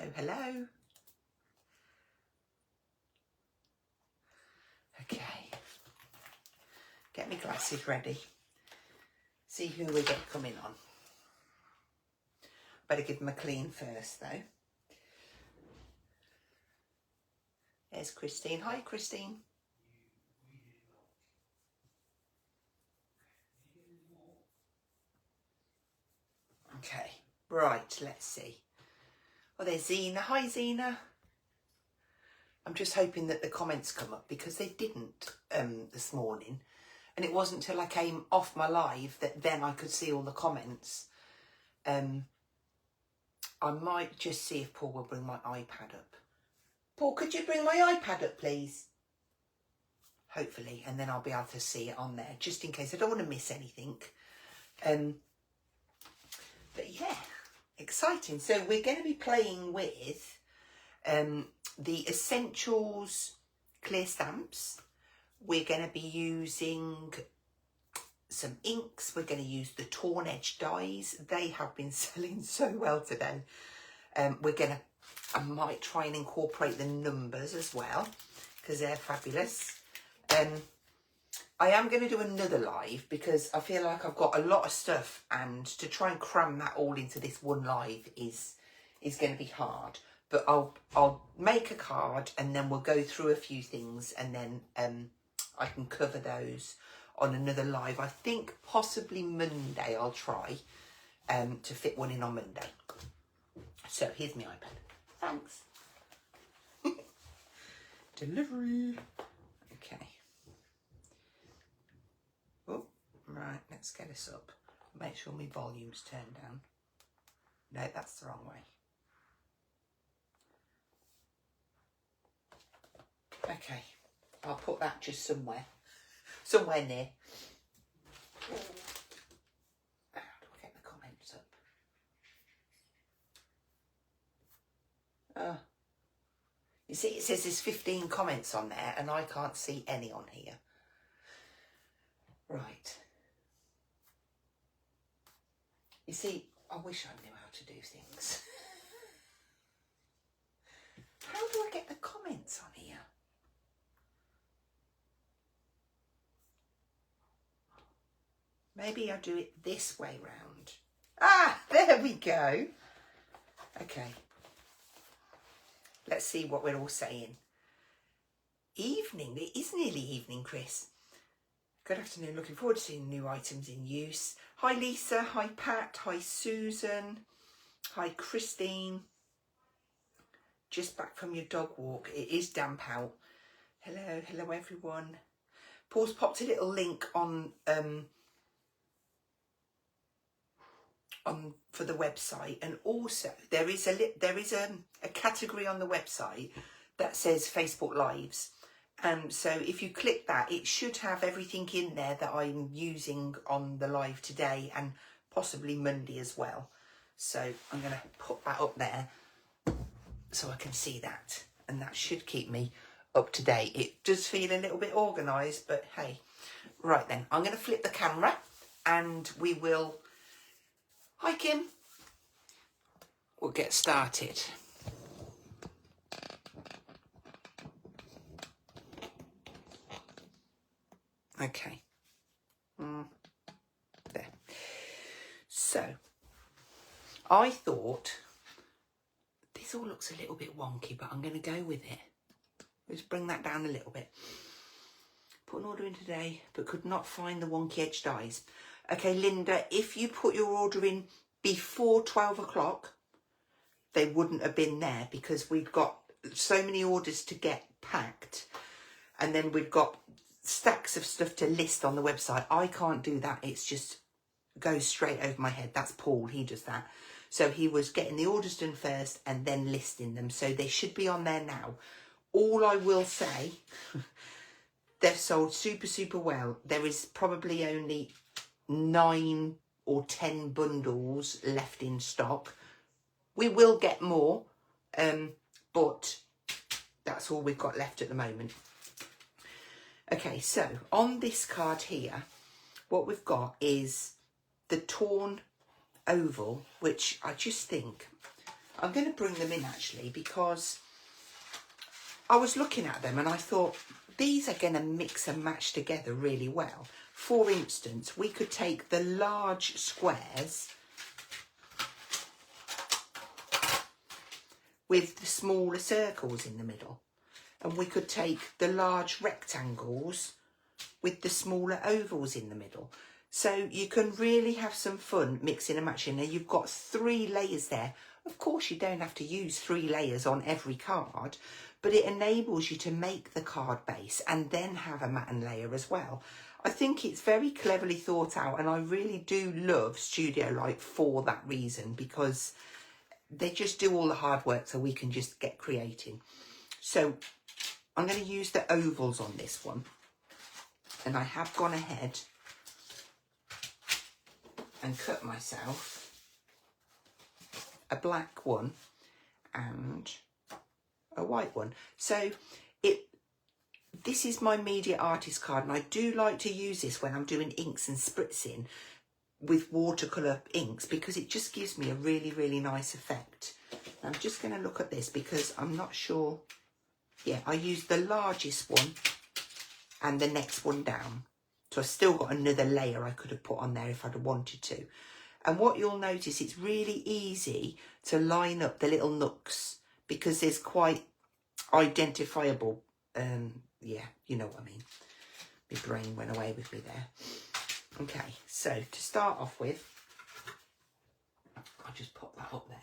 Hello, hello. Okay. Get my glasses ready. See who we get coming on. Better give them a clean first, though. There's Christine. Hi, Christine. Okay, right, let's see. Oh, there's Zena. Hi, Zena. I'm just hoping that the comments come up because they didn't this morning. And it wasn't till I came off my live that then I could see all the comments. I might just see if Paul will bring my iPad up. Paul, could you bring my iPad up, please? Hopefully, and then I'll be able to see it on there, just in case. I don't want to miss anything. But yeah, exciting. So we're going to be playing with the Essentials clear stamps. We're going to be using some inks. We're going to use the Torn Edge dies. They have been selling so well today. I might try and incorporate the numbers as well because they're fabulous. I am going to do another live because I feel like I've got a lot of stuff, and to try and cram that all into this one live is going to be hard. But I'll make a card and then we'll go through a few things, and then I can cover those on another live. I think possibly Monday I'll try to fit one in on Monday. So here's my iPad. Thanks. Delivery. Okay. Oh, right, let's get this up. Make sure my volume's turned down. No, that's the wrong way. Okay, I'll put that just somewhere near. How do I get the comments up? You see, it says there's 15 comments on there, and I can't see any on here. Right. You see, I wish I knew how to do things. How do I get the comments on here? Maybe I do it this way round. Ah, there we go. Okay. Let's see what we're all saying. Evening. It is nearly evening, Chris. Good afternoon. Looking forward to seeing new items in use. Hi, Lisa. Hi, Pat. Hi, Susan. Hi, Christine. Just back from your dog walk. It is damp out. Hello. Hello, everyone. Paul's popped a little link on for the website, and also there is a category on the website that says Facebook Lives, so if you click that, it should have everything in there that I'm using on the live today and possibly Monday as well. So I'm going to put that up there so I can see that, and that should keep me up to date. It does feel a little bit organised, but hey. Right then, I'm going to flip the camera and we will... Hi, Kim. We'll get started. Okay. There. So, I thought this all looks a little bit wonky, but I'm going to go with it. Let's bring that down a little bit. Put an order in today, but could not find the wonky edge dies. Okay, Linda, if you put your order in before 12 o'clock, they wouldn't have been there because we've got so many orders to get packed, and then we've got stacks of stuff to list on the website. I can't do that. It's just goes straight over my head. That's Paul. He does that. So he was getting the orders done first and then listing them. So they should be on there now. All I will say, they've sold super, super well. There is probably only 9 or 10 bundles left in stock. We will get more, but that's all we've got left at the moment. Okay, so on this card here, what we've got is the torn oval, which I just think I'm going to bring them in actually, because I was looking at them and I thought these are going to mix and match together really well. For instance, we could take the large squares with the smaller circles in the middle, and we could take the large rectangles with the smaller ovals in the middle. So you can really have some fun mixing and matching. Now you've got 3 layers there. Of course you don't have to use 3 layers on every card, but it enables you to make the card base and then have a matten layer as well. I think it's very cleverly thought out, and I really do love Studio Light for that reason, because they just do all the hard work so we can just get creating. So I'm going to use the ovals on this one, and I have gone ahead and cut myself a black one and a white one. So this is my Media Artist card, and I do like to use this when I'm doing inks and spritzing with watercolour inks, because it just gives me a really, really nice effect. I'm just going to look at this because I'm not sure. Yeah, I used the largest one and the next one down. So I've still got another layer I could have put on there if I'd have wanted to. And what you'll notice, it's really easy to line up the little nooks because there's quite identifiable, yeah, you know what I mean. My brain went away with me there. Okay, so to start off with, I'll just pop that up there.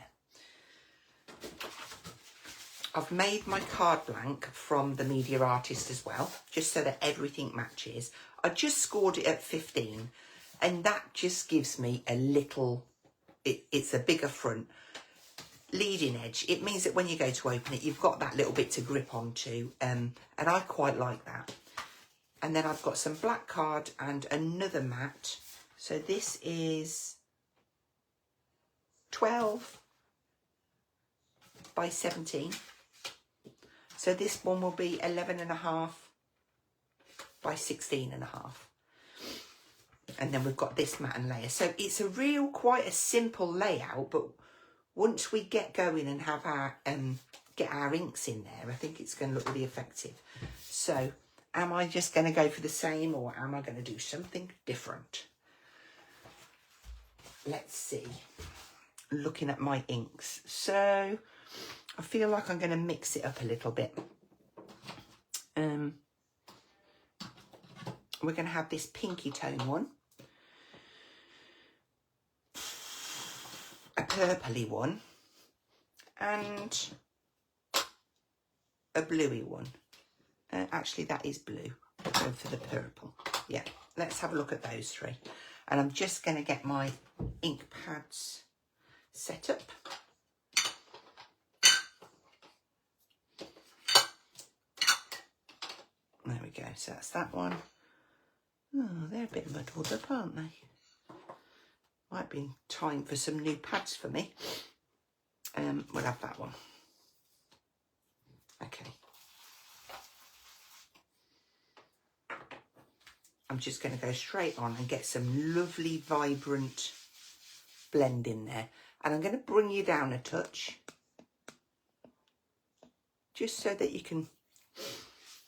I've made my card blank from the Media Artist as well, just so that everything matches. I just scored it at 15, and that just gives me a little, it's a bigger front. Leading edge, it means that when you go to open it, you've got that little bit to grip onto, and I quite like that. And then I've got some black card and another matte. So this is 12 by 17. So this one will be 11.5 by 16.5. And then we've got this matten layer. So it's a real, quite a simple layout, but once we get going and have our, get our inks in there, I think it's going to look really effective. So am I just going to go for the same, or am I going to do something different? Let's see. Looking at my inks. So I feel like I'm going to mix it up a little bit. We're going to have this pinky tone one, a purpley one, and a bluey one. Actually, that is blue. I'll go for the purple. Yeah, let's have a look at those 3. And I'm just going to get my ink pads set up. There we go. So that's that one. Oh, they're a bit muddled up, aren't they? Might be time for some new pads for me. We'll have that one. Okay. I'm just going to go straight on and get some lovely, vibrant blend in there. And I'm going to bring you down a touch, just so that you can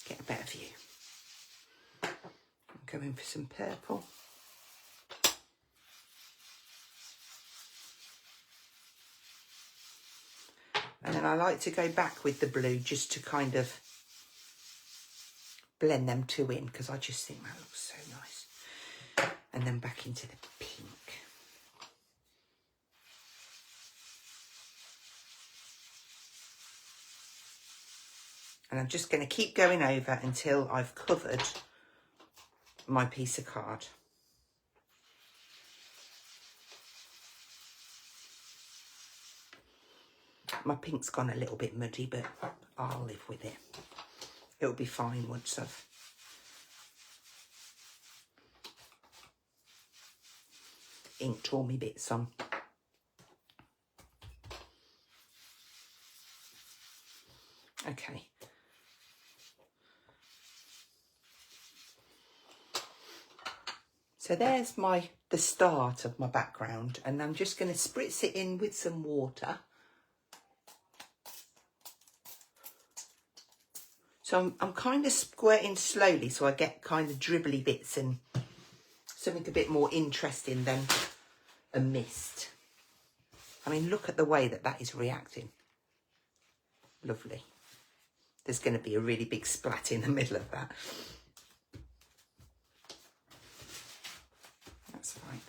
get a better view. I'm going for some purple. And then I like to go back with the blue just to kind of blend them 2 in, because I just think that looks so nice. And then back into the pink. And I'm just going to keep going over until I've covered my piece of card. My pink's gone a little bit muddy, but I'll live with it. It'll be fine once I've inked all my bits on. Okay. So there's the start of my background, and I'm just going to spritz it in with some water. So I'm kind of squirting slowly so I get kind of dribbly bits and something a bit more interesting than a mist. I mean, look at the way that is reacting. Lovely. There's going to be a really big splat in the middle of that. That's fine.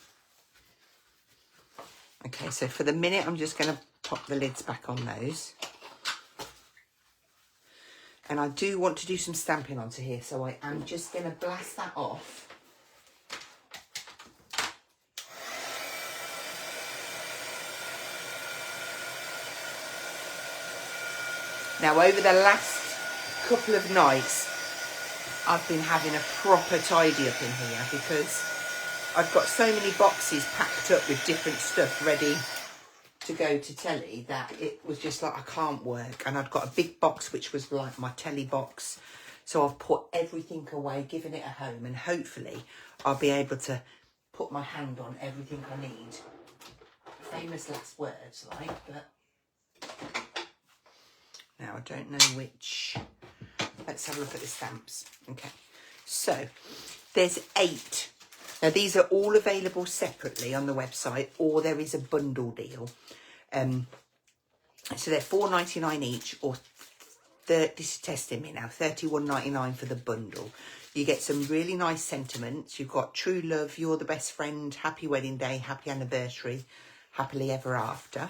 Okay, so for the minute, I'm just going to pop the lids back on those. And I do want to do some stamping onto here, so I am just going to blast that off. Now, over the last couple of nights, I've been having a proper tidy up in here because I've got so many boxes packed up with different stuff ready to go to telly that it was just like I can't work. And I'd got a big box which was like my telly box, so I've put everything away, given it a home, and hopefully I'll be able to put my hand on everything I need. Famous last words, like, but now I don't know which. Let's have a look at the stamps. Okay, so there's 8. Now, these are all available separately on the website, or there is a bundle deal. So they're $4.99 each, or this is testing me now, $31.99 for the bundle. You get some really nice sentiments. You've got true love, you're the best friend, happy wedding day, happy anniversary, happily ever after.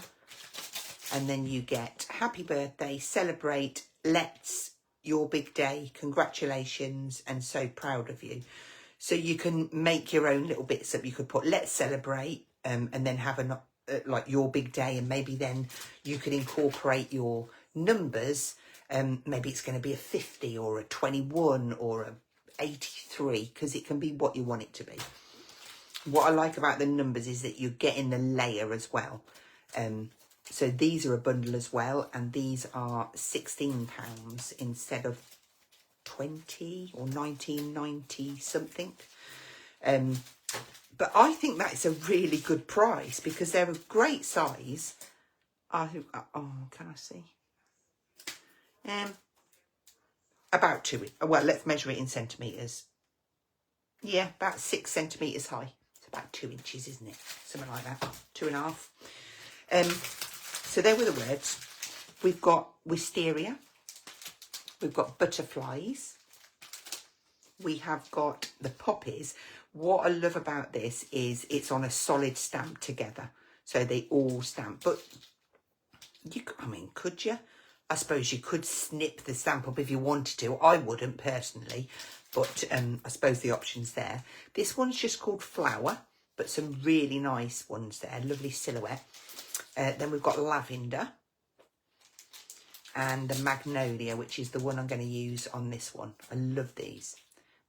And then you get happy birthday, celebrate, let's, your big day, congratulations, and so proud of you. So you can make your own little bits up. You could put let's celebrate and then have like your big day, and maybe then you could incorporate your numbers. Maybe it's going to be a 50 or a 21 or a 83, because it can be what you want it to be. What I like about the numbers is that you're getting the layer as well. So these are a bundle as well, and these are £16 instead of 20 or 19.90 something. But I think that's a really good price because they're a great size. Oh, can I see? About 2. Well, let's measure it in centimetres. Yeah, about 6 centimetres high. It's about 2 inches, isn't it? Something like that. 2.5. So there were the words. We've got wisteria. We've got butterflies. We have got the poppies. What I love about this is it's on a solid stamp together. So they all stamp. But, I mean, could you? I suppose you could snip the stamp up if you wanted to. I wouldn't personally. But I suppose the option's there. This one's just called Flower. But some really nice ones there. Lovely silhouette. Then we've got Lavender. And the Magnolia, which is the one I'm going to use on this one. I love these.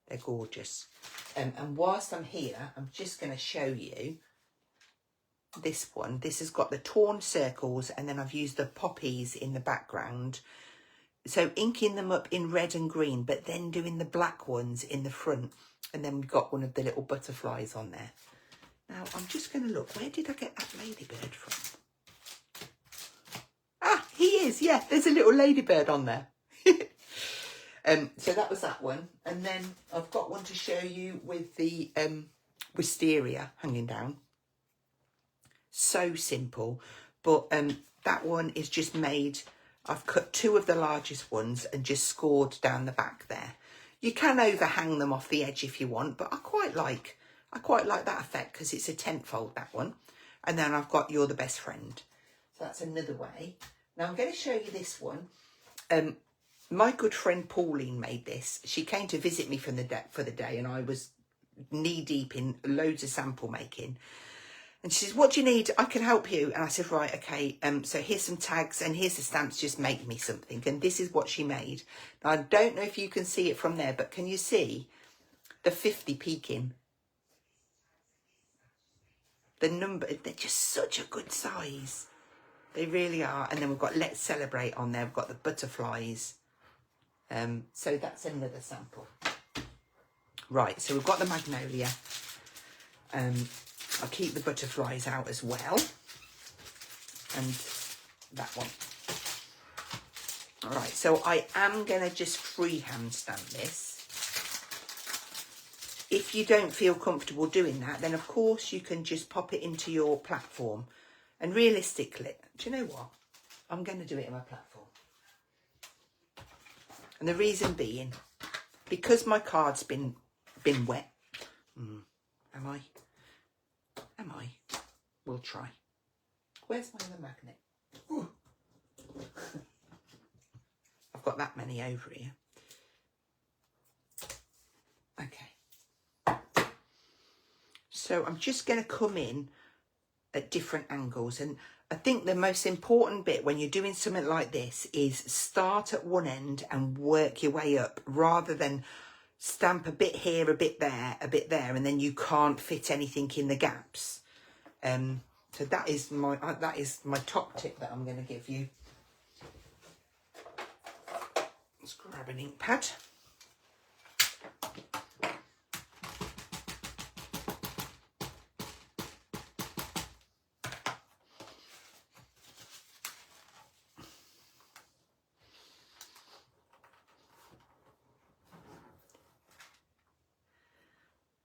They're gorgeous. And whilst I'm here, I'm just going to show you this one. This has got the torn circles, and then I've used the poppies in the background. So inking them up in red and green, but then doing the black ones in the front. And then we've got one of the little butterflies on there. Now, I'm just going to look. Where did I get that ladybird from? Ah, he is. Yeah, there's a little ladybird on there. So that was that one. And then I've got one to show you with the wisteria hanging down. So simple. But that one is just made... I've cut 2 of the largest ones and just scored down the back there. You can overhang them off the edge if you want, but I quite like that effect because it's a 10-fold, that one. And then I've got You're the Best Friend. So that's another way. Now I'm going to show you this one. My good friend Pauline made this. She came to visit me for the day, and I was knee-deep in loads of sample making. And she says, what do you need? I can help you. And I said, right, okay. So here's some tags and here's the stamps. Just make me something. And this is what she made. Now, I don't know if you can see it from there, but can you see the 50 peeking? The number, they're just such a good size. They really are. And then we've got Let's Celebrate on there. We've got the butterflies. So that's another sample. Right, so we've got the Magnolia. I'll keep the butterflies out as well. And that one. Right, so I am going to just freehand stamp this. If you don't feel comfortable doing that, then of course you can just pop it into your platform. And realistically, do you know what? I'm going to do it in my platform. And the reason being, because my card's been wet. Am I? We'll try. Where's my other magnet? Ooh. I've got that many over here. Okay. So I'm just going to come in at different angles. And I think the most important bit when you're doing something like this is start at one end and work your way up, rather than stamp a bit here, a bit there, and then you can't fit anything in the gaps. So that is my top tip that I'm going to give you. Let's grab an ink pad.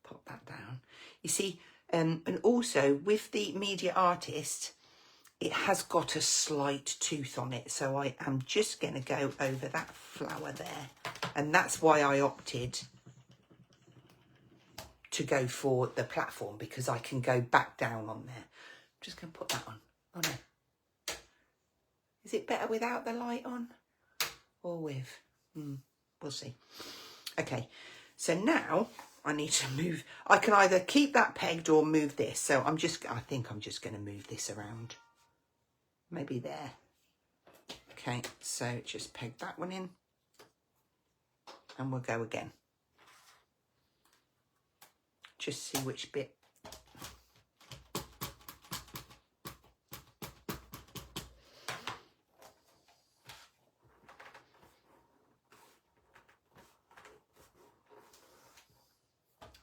Pop that down. You see, and also with the Media Artist, it has got a slight tooth on it. So I am just going to go over that flower there. And that's why I opted to go for the platform, because I can go back down on there. I'm just going to put that on. Oh no. Is it better without the light on or with? We'll see. Okay, so now I need to move. I can either keep that pegged or move this. So I think I'm just going to move this around. Maybe there. Okay, so just peg that one in and we'll go again. Just see which bit.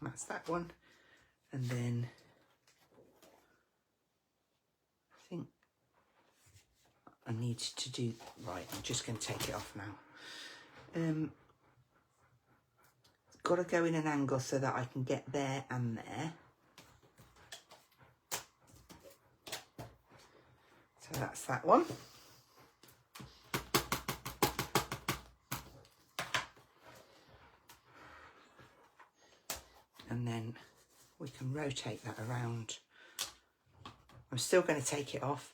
That's that one. And then I think I need to do, right, I'm just going to take it off now. Got to go in an angle so that I can get there and there. So that's that one. And then we can rotate that around. I'm still going to take it off.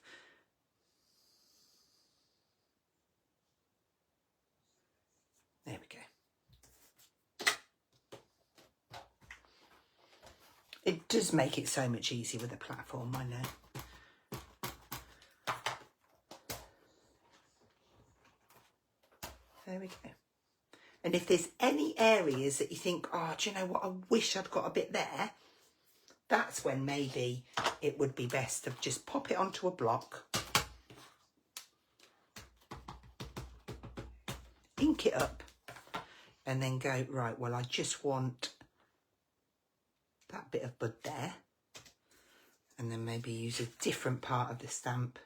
There we go. It does make it so much easier with a platform, I know. There we go. And if there's any areas that you think, oh, do you know what, I wish I'd got a bit there, that's when maybe it would be best to just pop it onto a block, ink it up, and then go, right, well, I just want that bit of bud there, and then maybe use a different part of the stamp.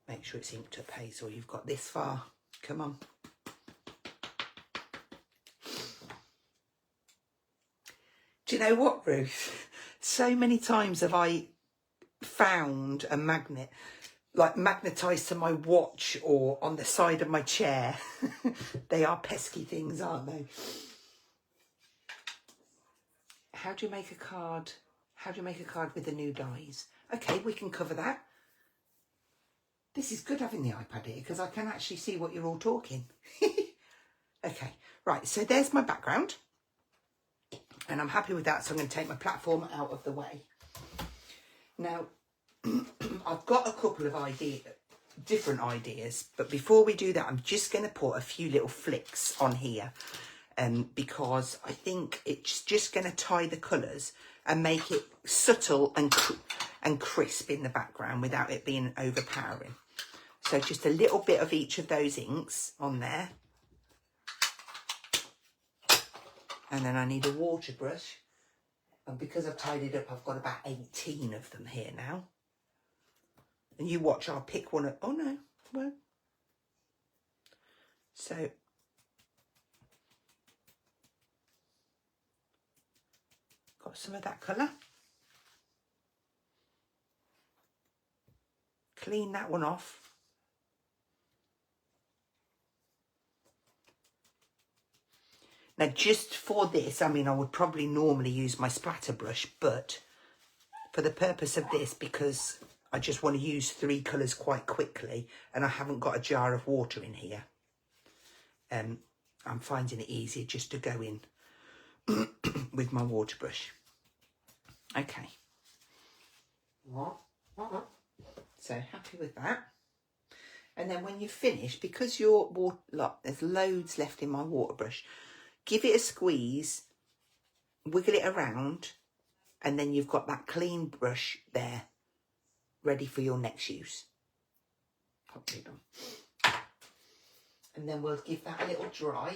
Make sure it's inked up, Hazel. You've got this far. Come on. Do you know what, Ruth? So many times have I found a magnet, like magnetised to my watch or on the side of my chair. They are pesky things, aren't they? How do you make a card? How do you make a card with the new dies? Okay, we can cover that. This is good having the iPad here because I can actually see what you're all talking. Okay, right, so there's my background. And I'm happy with that, so I'm going to take my platform out of the way. Now, I've got a couple of different ideas, but before we do that, I'm just going to put a few little flicks on here, because I think it's just going to tie the colours and make it subtle and crisp in the background without it being overpowering. So just a little bit of each of those inks on there. And then I need a water brush. And because I've tied it up, I've got about 18 of them here now. And you watch, I'll pick one up. Oh no, well. So got some of that colour. Clean that one off. Now just for this, I mean, I would probably normally use my splatter brush, but for the purpose of this, because I just want to use 3 colours quite quickly and I haven't got a jar of water in here, I'm finding it easier just to go in with my water brush. Okay. So happy with that. And then when you finish, because your water, look, there's loads left in my water brush, give it a squeeze, wiggle it around, and then you've got that clean brush there, ready for your next use. Pop it on. And then we'll give that a little dry.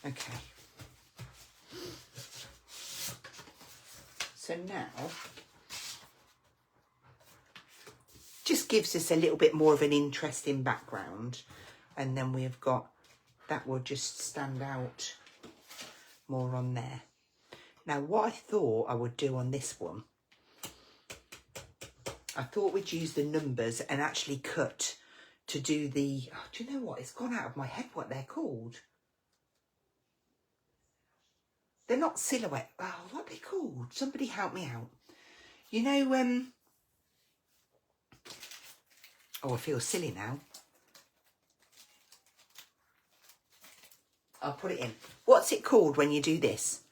Okay. So now, just gives us a little bit more of an interesting background. And then we've got, that will just stand out more on there. Now, what I thought I would do on this one, I thought we'd use the numbers and actually cut to do the, oh, do you know what? It's gone out of my head what they're called. They're not silhouette. Oh, what are they called? Somebody help me out. You know, oh, I feel silly now. I'll put it in. What's it called when you do this?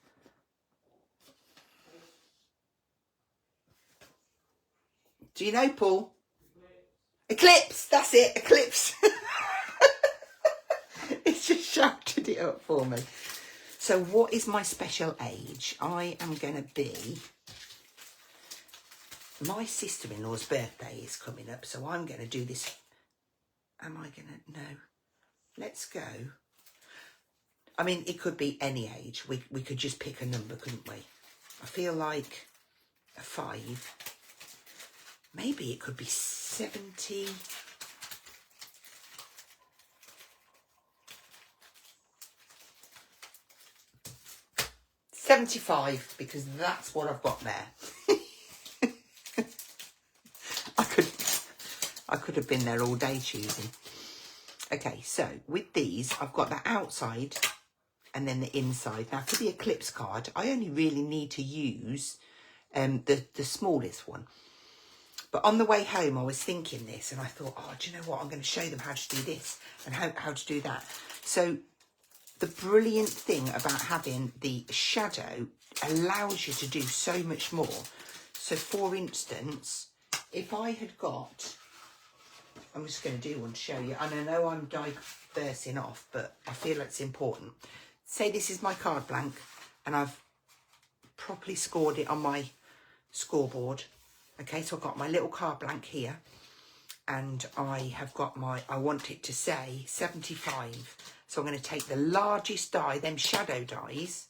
Do you know, Paul? Eclipse. That's it. Eclipse. It's just shouted it up for me. So what is my special age? I am going to be... My sister-in-law's birthday is coming up, so I'm going to do this. Am I going to... No. Let's go. I mean, it could be any age. We could just pick a number, couldn't we? I feel like a 5. Maybe it could be 70... 75, because that's what I've got there. I could have been there all day choosing. Okay, so with these, I've got the outside and then the inside. Now, for the Eclipse card, I only really need to use the smallest one. But on the way home, I was thinking this, and I thought, oh, do you know what? I'm going to show them how to do this and how to do that. So the brilliant thing about having the shadow allows you to do so much more. So, for instance, if I had got... I'm just going to do one to show you. And I know I'm diversing off, but I feel it's important. Say this is my card blank, and I've properly scored it on my scoreboard. Okay, so I've got my little card blank here. And I have got my... I want it to say 75. So I'm going to take the largest die, them shadow dies,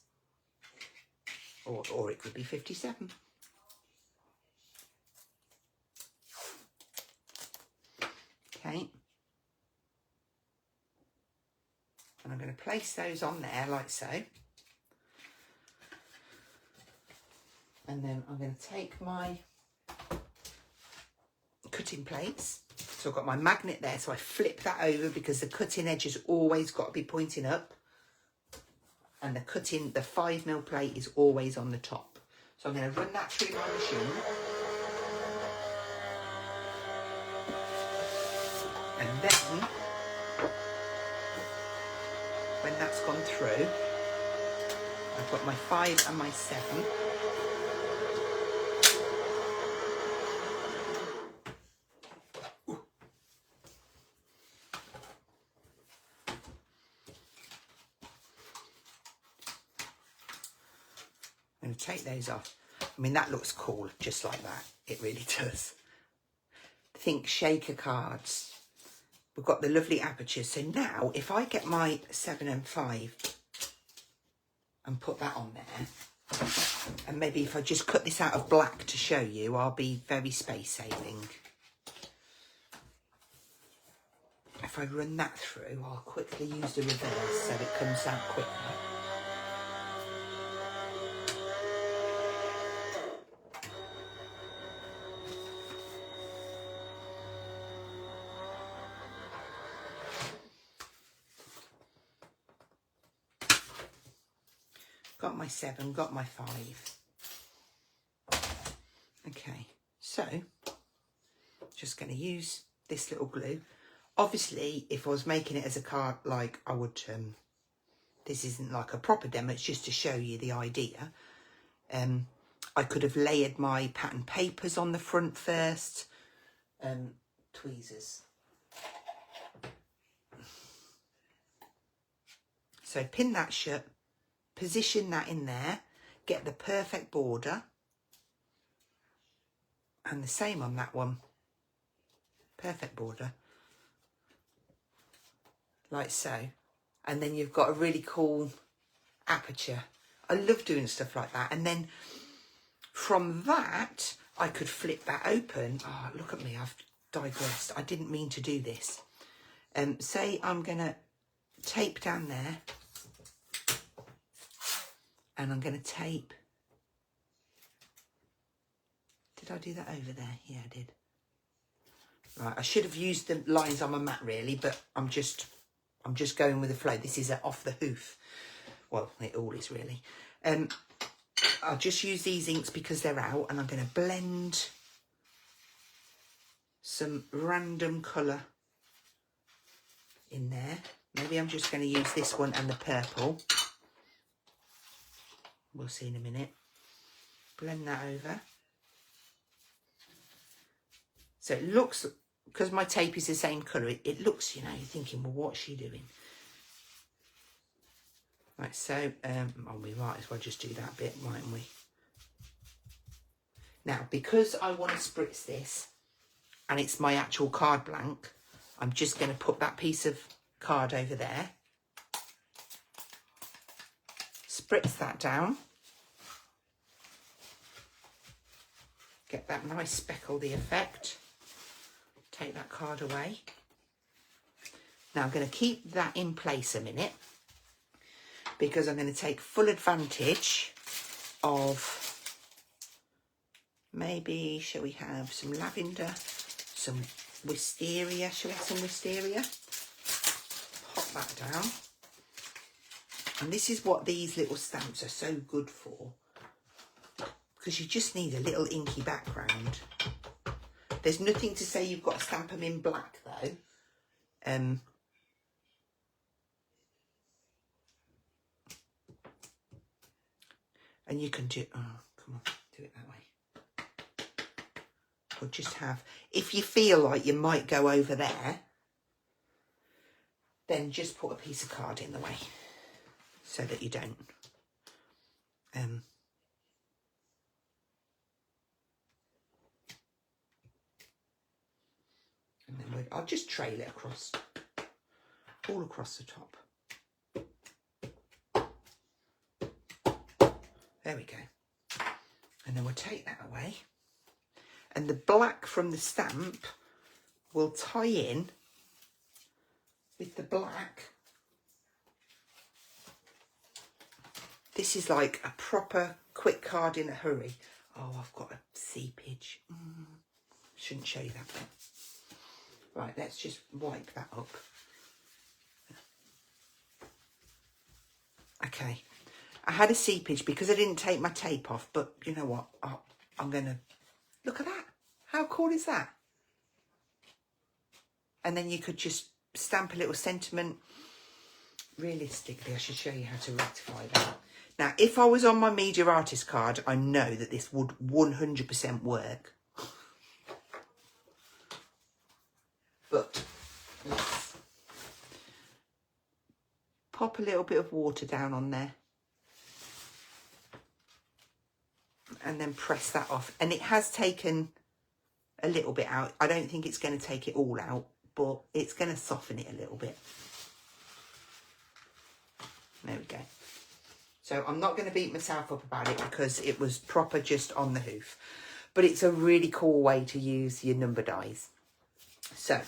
or it could be 57. Okay. And I'm going to place those on there like so. And then I'm going to take my cutting plates. So I've got my magnet there, so I flip that over because the cutting edge has always got to be pointing up. And the 5mm plate is always on the top. So I'm going to run that through my machine. And then, when that's gone through, I've got my 5 and my 7. I'm going to take those off. I mean, that looks cool just like that. It really does. Think shaker cards. We've got the lovely apertures. So now if I get my 7 and 5 and put that on there, and maybe if I just cut this out of black to show you, I'll be very space saving. If I run that through, I'll quickly use the reverse so it comes out quicker. Got my 7, got my 5. Okay, so just going to use this little glue. Obviously, if I was making it as a card, like I would, this isn't like a proper demo, it's just to show you the idea. I could have layered my pattern papers on the front first. Tweezers. So pin that shut, position that in there, get the perfect border. And the same on that one. Perfect border. Like so. And then you've got a really cool aperture. I love doing stuff like that. And then from that, I could flip that open. Oh, look at me, I've digressed. I didn't mean to do this. Say I'm going to tape down there. And I'm going to tape. Did I do that over there? Yeah, I did. Right, I should have used the lines on my mat really, but I'm just going with the flow. This is off the hoof. Well, it all is really. I'll just use these inks because they're out, and I'm going to blend some random colour in there. Maybe I'm just going to use this one and the purple. We'll see in a minute. Blend that over. So it looks, because my tape is the same colour, it looks, you know, you're thinking, well, what's she doing? Right, so, we might as well just do that bit, mightn't we? Now, because I want to spritz this, and it's my actual card blank, I'm just going to put that piece of card over there. Spritz that down. Get that nice speckledy effect. Take that card away. Now I'm going to keep that in place a minute because I'm going to take full advantage of, maybe, shall we have some lavender, some wisteria, shall we have some wisteria? Pop that down. And this is what these little stamps are so good for, because you just need a little inky background. There's nothing to say you've got to stamp them in black though. And you can do, oh, come on, do it that way. Or just have, if you feel like you might go over there, then just put a piece of card in the way so that you don't. And then I'll just trail it across, all across the top. There we go. And then we'll take that away. And the black from the stamp will tie in with the black. This is like a proper quick card in a hurry. Oh, I've got a seepage. Shouldn't show you that bit. Right, let's just wipe that up. Okay, I had a seepage because I didn't take my tape off, but you know what? I'm going to, look at that. How cool is that? And then you could just stamp a little sentiment. Realistically, I should show you how to rectify that. Now, if I was on my media artist card, I know that this would 100% work. But let's pop a little bit of water down on there. and then press that off. And it has taken a little bit out. I don't think it's going to take it all out, but it's going to soften it a little bit. There we go. So I'm not going to beat myself up about it because it was proper just on the hoof. But it's a really cool way to use your number dies. So,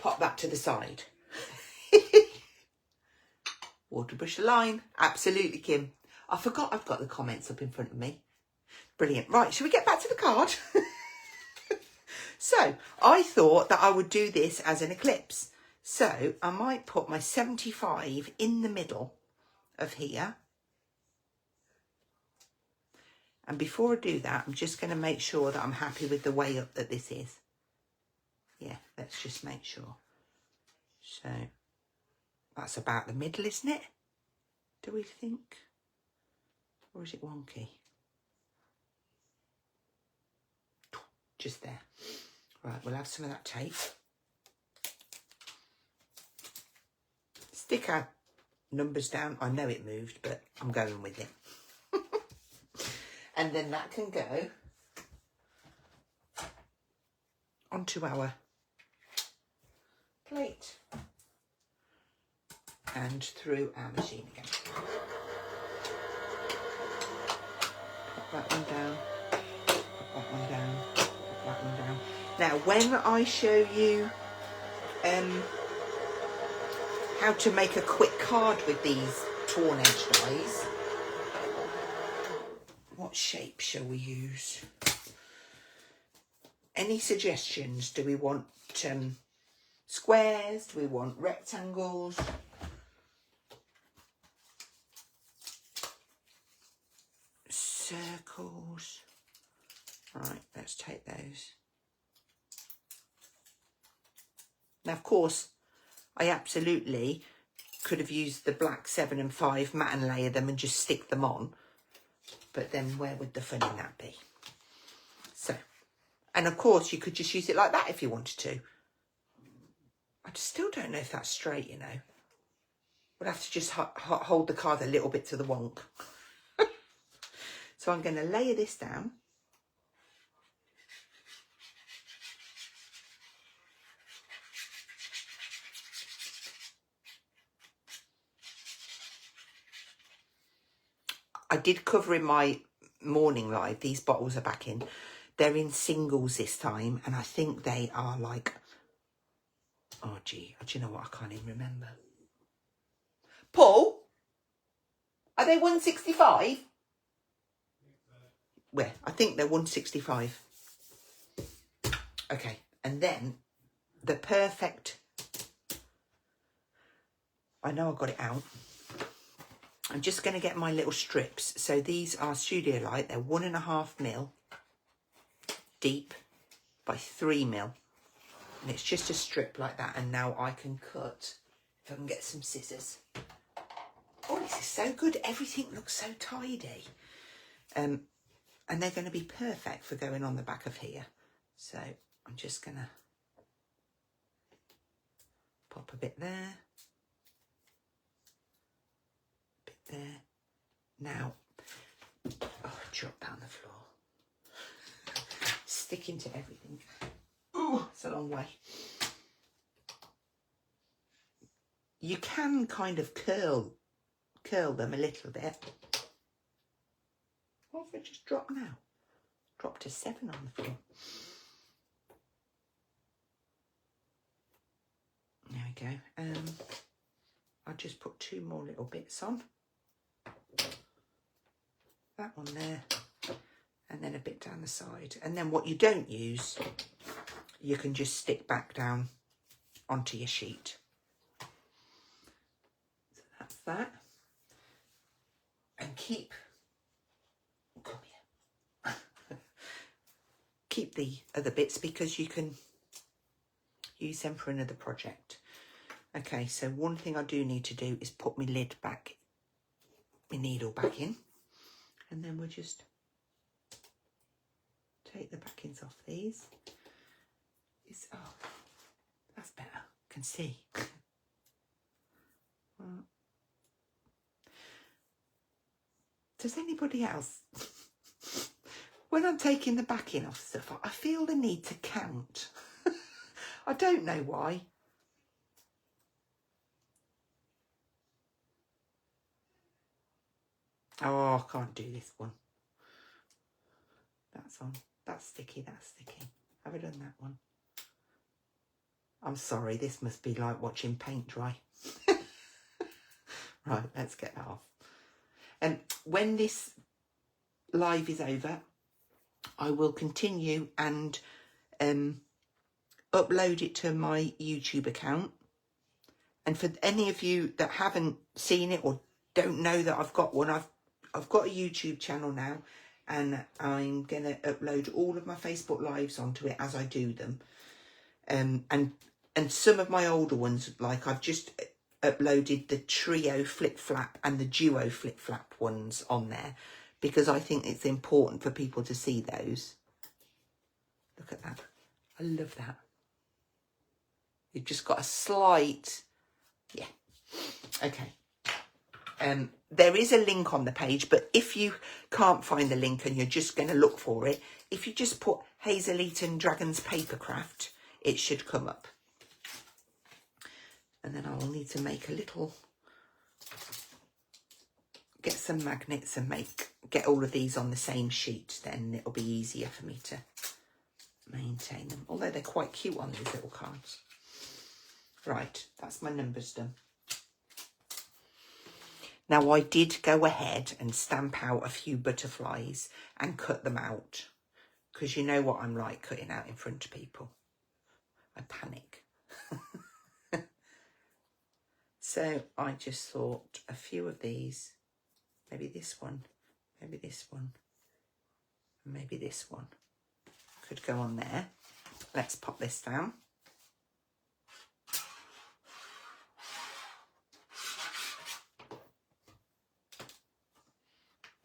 pop that to the side. Water brush line. Absolutely, Kim. I forgot I've got the comments up in front of me. Brilliant. Right, shall we get back to the card? So, I thought that I would do this as an eclipse. So, I might put my 75 in the middle of here. And before I do that, I'm just going to make sure that I'm happy with the way up that this is. Yeah, let's just make sure. So, that's about the middle, isn't it? Do we think? Or is it wonky? Just there. Right, we'll have some of that tape. Stick our numbers down. I know it moved, but I'm going with it. And then that can go onto our plate and through our machine again. Pop that one down, pop that one down, pop that one down. Now, when I show you how to make a quick card with these torn edge dies, what shape shall we use? Any suggestions? Do we want squares? Do we want rectangles? Circles? Right, let's take those. Now, of course, I absolutely could have used the black 7 and 5, matte and layer them and just stick them on. But then where would the fun in that be? So, and of course, you could just use it like that if you wanted to. I still don't know if that's straight, you know. We'll have to just hold the card a little bit to the wonk. So I'm going to layer this down. I did cover in my morning live, these bottles are back in. They're in singles this time, and I think they are like, oh gee, do you know what, I can't even remember. Paul, are they 165? Where? I think they're 165. Okay, and then the perfect, I know I got it out. I'm just going to get my little strips. So these are Studio Light. They're 1.5 mil deep by 3 mil. And it's just a strip like that. And now I can cut, if I can get some scissors. Oh, this is so good. Everything looks so tidy. And they're going to be perfect for going on the back of here. So I'm just going to pop a bit there. There. Now, oh, drop down the floor. Sticking to everything. Oh, it's a long way. You can kind of curl them a little bit. What if I just drop now? Drop to 7 on the floor. There we go. I'll just put 2 more little bits on. That one there, and then a bit down the side. And then what you don't use, you can just stick back down onto your sheet. So that's that. And keep, come here. Keep the other bits because you can use them for another project. Okay, so one thing I do need to do is put my lid back, my needle back in. And then we'll just take the backings off these. Oh, that's better. I can see. Well, does anybody else when I'm taking the backing off stuff, I feel the need to count. I don't know why. Oh, I can't do this one. That's on. That's sticky, that's sticky. Have I done that one? I'm sorry, this must be like watching paint dry. Right, let's get that off. And when this live is over, I will continue and upload it to my YouTube account. And for any of you that haven't seen it or don't know that I've got one, I've got a YouTube channel now, and I'm going to upload all of my Facebook Lives onto it as I do them. And some of my older ones, like I've just uploaded the trio flip flap and the duo flip flap ones on there, because I think it's important for people to see those. Look at that. I love that. You've just got a slight, yeah. Okay. There is a link on the page, but if you can't find the link and you're just going to look for it, if you just put Hazel Eaton Dragons Papercraft, it should come up. And then I will need to make a little, get some magnets and get all of these on the same sheet, then it'll be easier for me to maintain them. Although they're quite cute on these little cards. Right, that's my numbers done. Now I did go ahead and stamp out a few butterflies and cut them out, because you know what I'm like cutting out in front of people. I panic. So I just thought a few of these, maybe this one, maybe this one, maybe this one could go on there. Let's pop this down.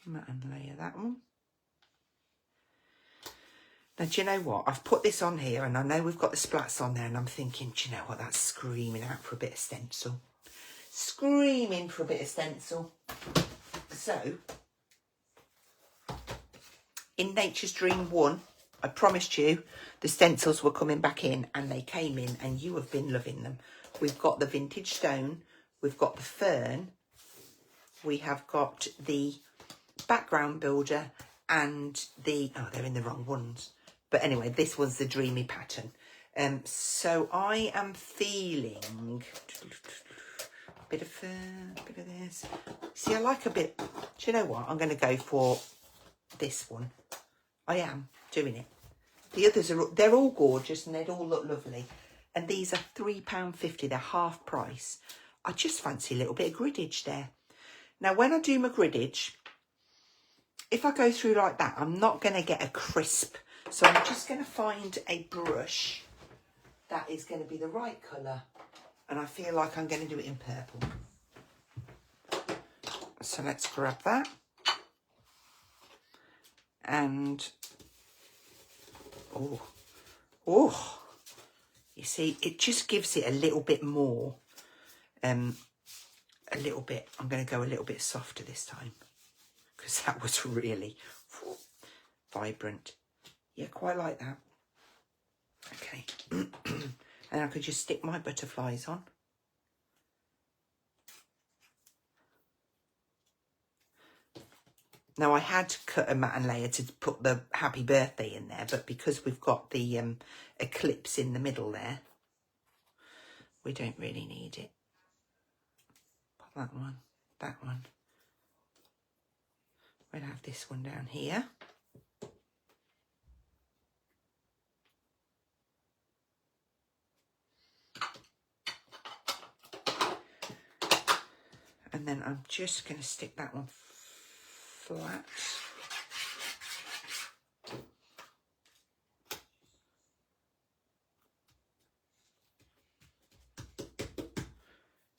And layer that one. Now, do you know what? I've put this on here, and I know we've got the splats on there, and I'm thinking, do you know what? That's screaming out for a bit of stencil. Screaming for a bit of stencil. So, in Nature's Dream 1, I promised you the stencils were coming back in, and they came in, and you have been loving them. We've got the vintage stone, we've got the fern, we have got the background builder, and the, oh, they're in the wrong ones. But anyway, this was the dreamy pattern. So I am feeling a bit of fern, a bit of this. See, I like a bit, do you know what? I'm going to go for this one. I am doing it. The others are, they're all gorgeous and they all look lovely. And these are £3.50. They're half price. I just fancy a little bit of griddage there. Now, when I do my griddage, if I go through like that, I'm not going to get a crisp. So I'm just going to find a brush that is going to be the right colour. And I feel like I'm going to do it in purple. So let's grab that. And, oh, you see, it just gives it a little bit more, a little bit, I'm going to go a little bit softer this time, because that was really vibrant. Yeah, quite like that. Okay. And I could just stick my butterflies on. Now, I had cut a mat and layer to put the happy birthday in there, but because we've got the eclipse in the middle there, we don't really need it. Pop that one, that one. We'll have this one down here. And then I'm just going to stick that one flat.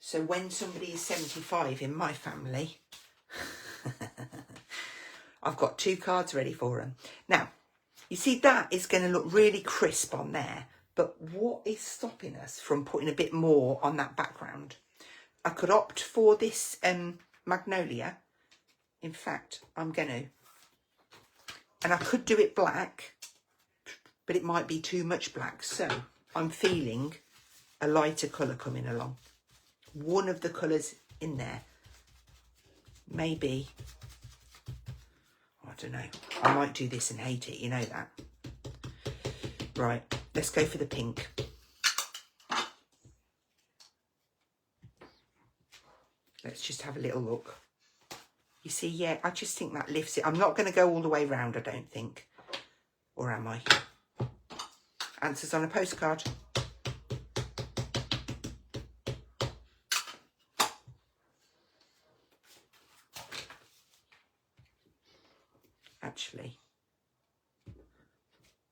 So when somebody is 75 in my family, I've got 2 cards ready for them. Now, you see that is going to look really crisp on there, but what is stopping us from putting a bit more on that background? I could opt for this magnolia. In fact, I'm going to And I could do it black, but it might be too much black. So I'm feeling a lighter colour coming along. One of the colours in there, maybe, I don't know. I might do this and hate it, you know that. Right, let's go for the pink. Let's just have a little look. You see, yeah, I just think that lifts it. I'm not going to go all the way round, I don't think. Or am I? Answers on a postcard. Actually,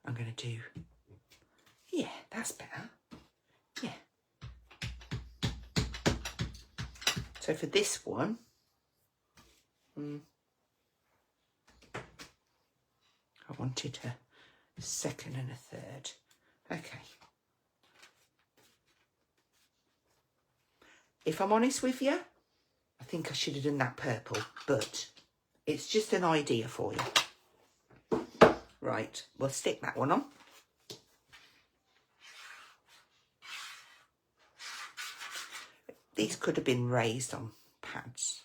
I'm going to do... Yeah, that's better. Yeah. So for this one... I wanted a second and a third. Okay. If I'm honest with you, I think I should have done that purple, but it's just an idea for you. Right, we'll stick that one on. These could have been raised on pads.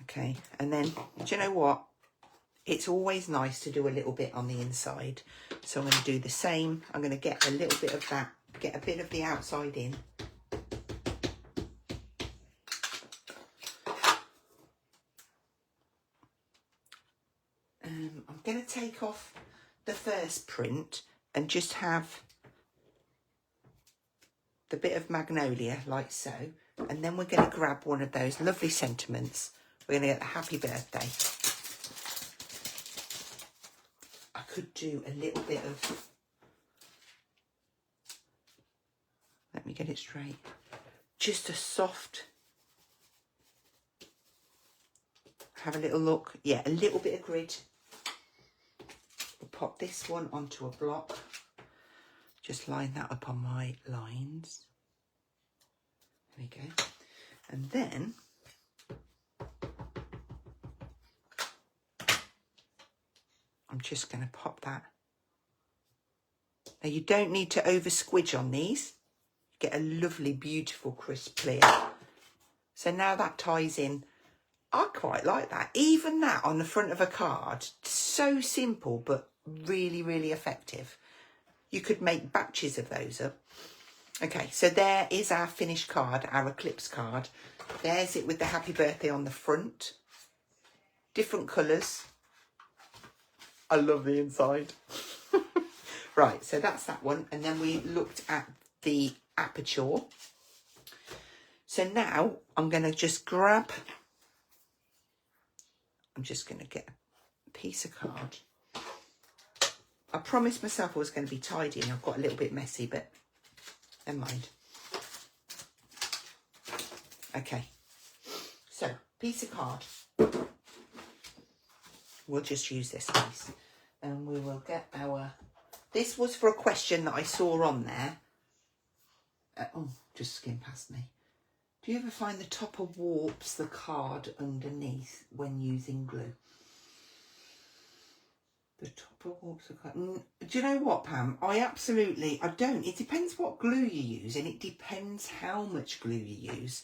Okay, and then, do you know what? It's always nice to do a little bit on the inside. So I'm going to do the same. I'm going to get a little bit of that, get a bit of the outside in. I'm going to take off the first print and just have the bit of magnolia like so. And then we're going to grab one of those lovely sentiments. We're going to get the happy birthday. I could do a little bit of, let me get it straight, just a soft, have a little look, yeah, a little bit of grid. We'll pop this one onto a block, just line that up on my lines. There we go. And then I'm just going to pop that. Now you don't need to over squidge on these. Get a lovely, beautiful, crisp clear. So now that ties in. I quite like that. Even that on the front of a card, so simple, but really, really effective. You could make batches of those up. Okay, so there is our finished card, our Eclipse card. There's it with the happy birthday on the front. Different colours. I love the inside. Right, so that's that one. And then we looked at the aperture. So now I'm going to just grab, I'm just going to get a piece of card. I promised myself I was going to be tidy and I've got a little bit messy, but never mind. Okay, so piece of card. We'll just use this piece and we will get our, this was for a question that I saw on there. Oh, just skimmed past me. Do you ever find the topper warps the card underneath when using glue? The topper warps the card. Do you know what, Pam? I don't. It depends what glue you use and it depends how much glue you use.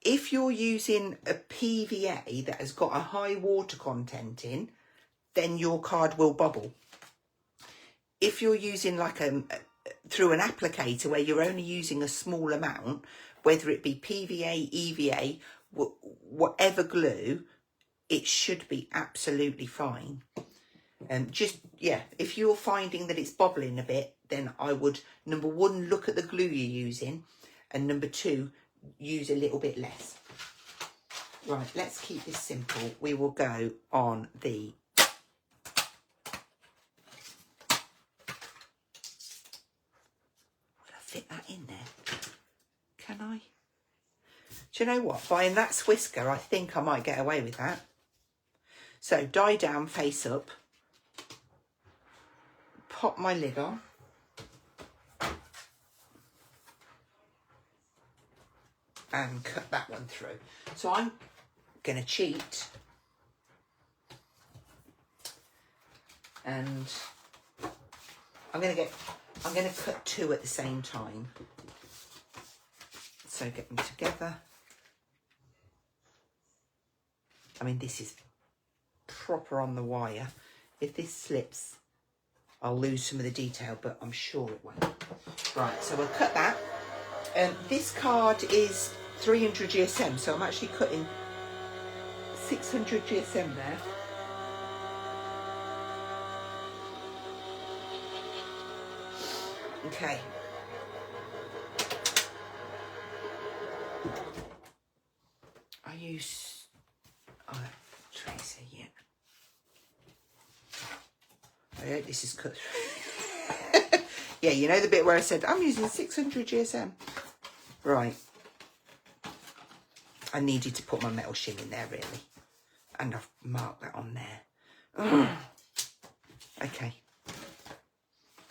If you're using a PVA that has got a high water content in, then your card will bubble. If you're using like through an applicator where you're only using a small amount, whether it be PVA, EVA, whatever glue, it should be absolutely fine. Yeah, if you're finding that it's bobbling a bit, then I would, number one, look at the glue you're using, and number two, use a little bit less. Right, let's keep this simple. We will go on the fit that in there. Can I? Do you know what? Buying that Swisker, I think I might get away with that. So die down, face up. Pop my lid on. and cut that one through. So I'm going to cheat and I'm going to cut two at the same time. So get them together. I mean, this is proper on the wire. If this slips, I'll lose some of the detail, but I'm sure it won't. Right, so we'll cut that. This card is 300 GSM, so I'm actually cutting 600 GSM there. Okay. I use tracer, yeah. I hope this is cut through. Yeah, you know the bit where I said I'm using 600 GSM. Right. I needed to put my metal shim in there, really. And I've marked that on there. Okay.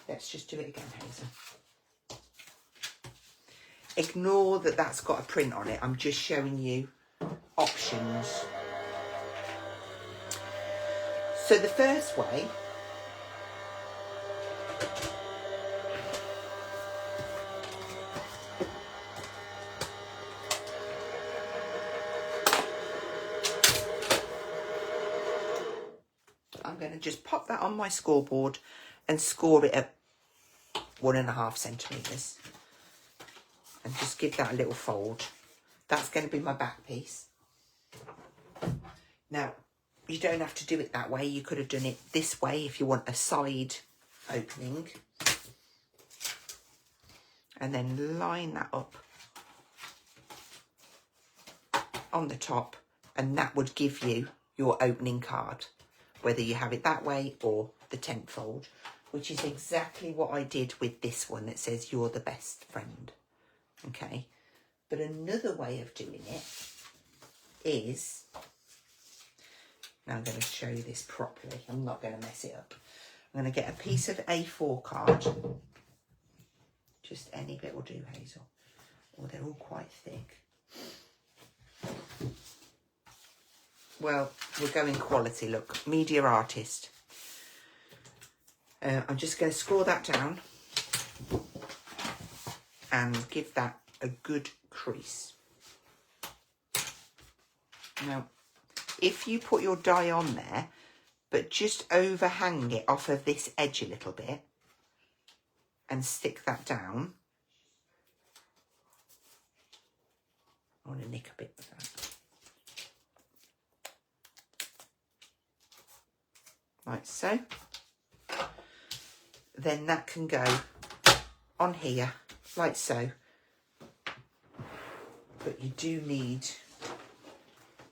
Let's just do it again, Hazel. Ignore that that's got a print on it. I'm just showing you options. So the first way, I'm going to just pop that on my scoreboard and score it at 1.5 centimetres. And just give that a little fold. That's going to be my back piece. Now, you don't have to do it that way. You could have done it this way if you want a side opening. And then line that up on the top. And that would give you your opening card, whether you have it that way or the 10th fold, which is exactly what I did with this one that says you're the best friend. Okay, but another way of doing it is, now I'm going to show you this properly. I'm not going to mess it up. I'm going to get a piece of A4 card. Just any bit will do, Hazel. Oh, they're all quite thick. Well, we're going quality, look. Media artist. I'm just going to score that down and give that a good crease. Now, if you put your die on there, but just overhang it off of this edge a little bit and stick that down. I want to nick a bit with that. Like so. Then that can go on here, like so. But you do need,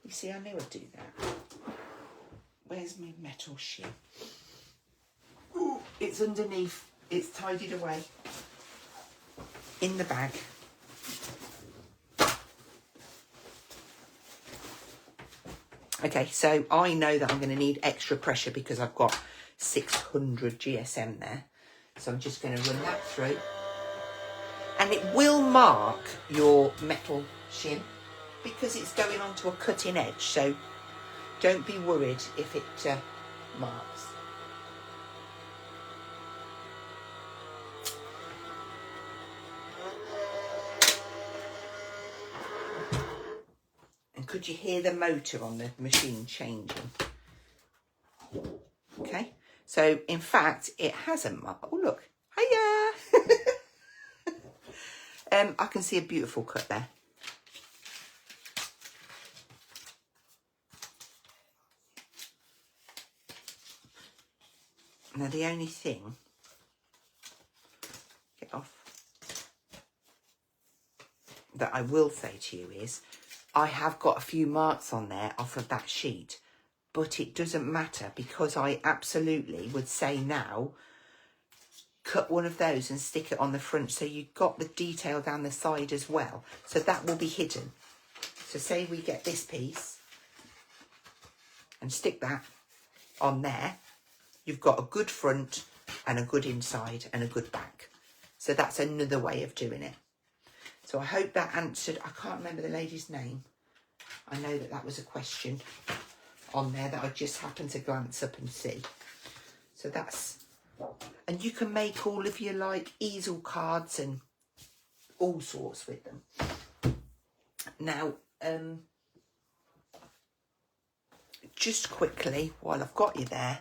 you see, I knew I'd do that. Where's my metal shim? Ooh, it's underneath. It's tidied away in the bag. Okay, so I know that I'm going to need extra pressure because I've got 600 GSM there. So I'm just going to run that through. And it will mark your metal shim because it's going onto a cutting edge. So don't be worried if it marks. And could you hear the motor on the machine changing? Okay. So, in fact, it hasn't marked. Oh, look. Hiya! I can see a beautiful cut there. Now, the only thing... Get off. That I will say to you is, I have got a few marks on there off of that sheet. But it doesn't matter because I absolutely would say now, cut one of those and stick it on the front so you've got the detail down the side as well. So that will be hidden. So say we get this piece and stick that on there. You've got a good front and a good inside and a good back. So that's another way of doing it. So I hope that answered. I can't remember the lady's name. I know that was a question on there that I just happened to glance up and see. So that's, and you can make all of your like easel cards and all sorts with them. Now, just quickly, while I've got you there,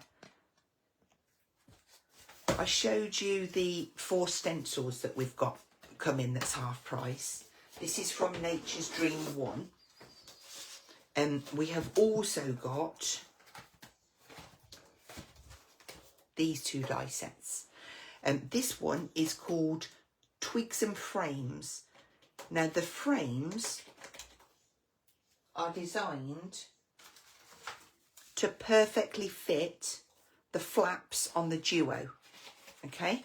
I showed you the 4 stencils that we've got coming that's half price. This is from Nature's Dream 1. We have also got these 2 die sets. This one is called Twigs and Frames. Now the frames are designed to perfectly fit the flaps on the Duo. Okay,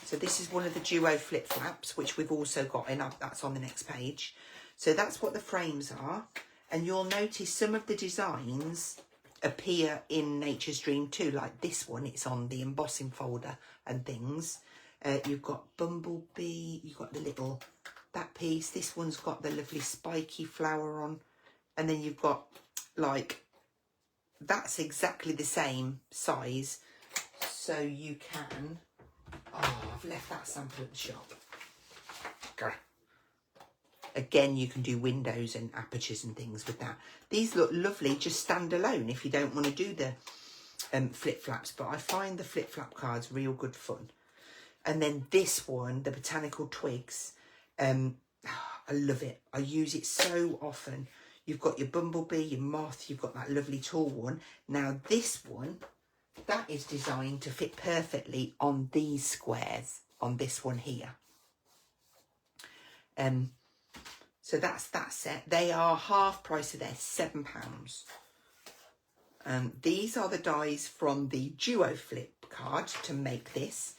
so this is one of the Duo flip flaps, which we've also got in, that's on the next page. So that's what the frames are. And you'll notice some of the designs appear in Nature's Dream too, like this one, it's on the embossing folder and things. You've got Bumblebee, you've got the little, that piece. This one's got the lovely spiky flower on. And then you've got like, that's exactly the same size. So you can, oh, I've left that sample at the shop. Grr. Again, you can do windows and apertures and things with that. These look lovely just stand alone if you don't want to do the flip flaps, but I find the flip flap cards real good fun. And then this one, the Botanical Twigs, I love it. I use it so often. You've got your Bumblebee, your Moth, you've got that lovely tall one. Now this one, that is designed to fit perfectly on these squares, on this one here. So that's that set. They are half price, so they're £7. These are the dies from the Duo flip card to make this.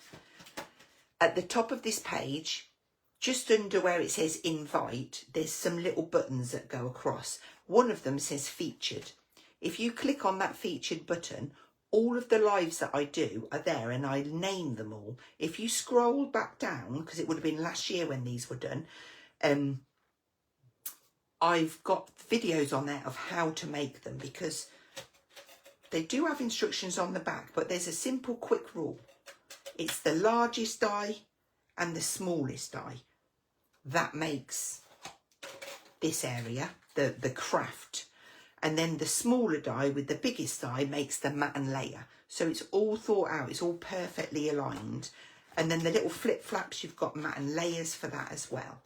At the top of this page, just under where it says invite, there's some little buttons that go across. One of them says featured. If you click on that featured button, all of the lives that I do are there and I name them all. If you scroll back down, because it would have been last year when these were done, I've got videos on there of how to make them, because they do have instructions on the back, but there's a simple quick rule. It's the largest die and the smallest die. That makes this area, the craft. And then the smaller die with the biggest die makes the mat and layer. So it's all thought out, it's all perfectly aligned. And then the little flip flaps, you've got mat and layers for that as well.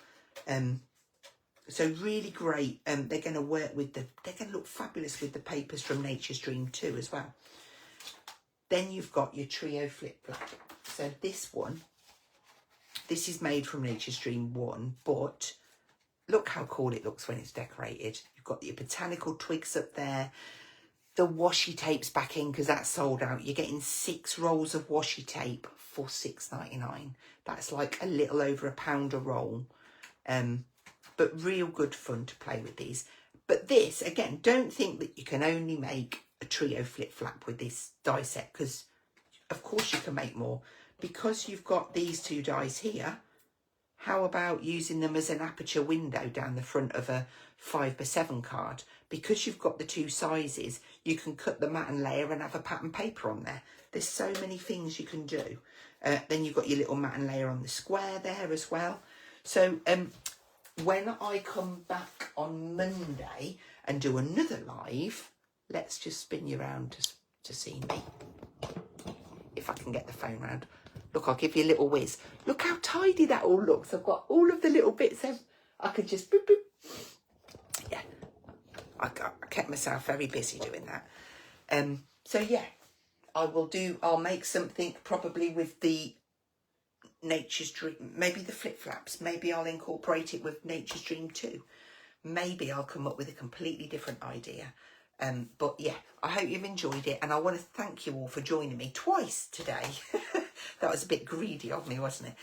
So really great. They're going to work with they're going to look fabulous with the papers from Nature's Dream 2 as well. Then you've got your trio flip flap. So this one, this is made from Nature's Dream 1, but look how cool it looks when it's decorated. You've got your Botanical Twigs up there. The washi tape's back in because that's sold out. You're getting 6 rolls of washi tape for £6.99. That's like a little over £1 a roll. But real good fun to play with these. But this, again, don't think that you can only make a trio flip flap with this die set, because of course you can make more. Because you've got these 2 dies here, how about using them as an aperture window down the front of a 5x7 card? Because you've got the 2 sizes, you can cut the mat and layer and have a pattern paper on there. There's so many things you can do. Then you've got your little mat and layer on the square there as well. So when I come back on Monday and do another live, let's just spin you around to see me. If I can get the phone round. Look, I'll give you a little whiz. Look how tidy that all looks. I've got all of the little bits. I could just boop, boop. Yeah, I kept myself very busy doing that. So yeah, I'll make something probably with the Nature's Dream, maybe the flip flaps. Maybe I'll incorporate it with Nature's Dream 2. Maybe I'll come up with a completely different idea. But yeah, I hope you've enjoyed it, and I want to thank you all for joining me twice today. That was a bit greedy of me, wasn't it?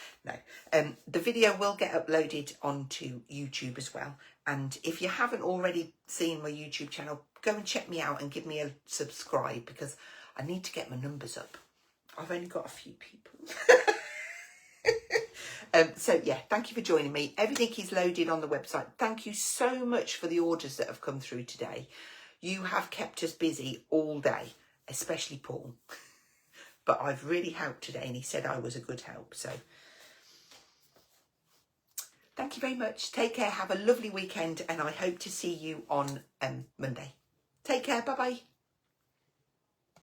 No. The video will get uploaded onto YouTube as well. And if you haven't already seen my YouTube channel, go and check me out and give me a subscribe, because I need to get my numbers up. I've only got a few people. So yeah, thank you for joining me. Everything is loaded on the website. Thank you so much for the orders that have come through today. You have kept us busy all day, especially Paul. But I've really helped today, and he said I was a good help. So thank you very much. Take care. Have a lovely weekend, and I hope to see you on Monday. Take care. Bye-bye.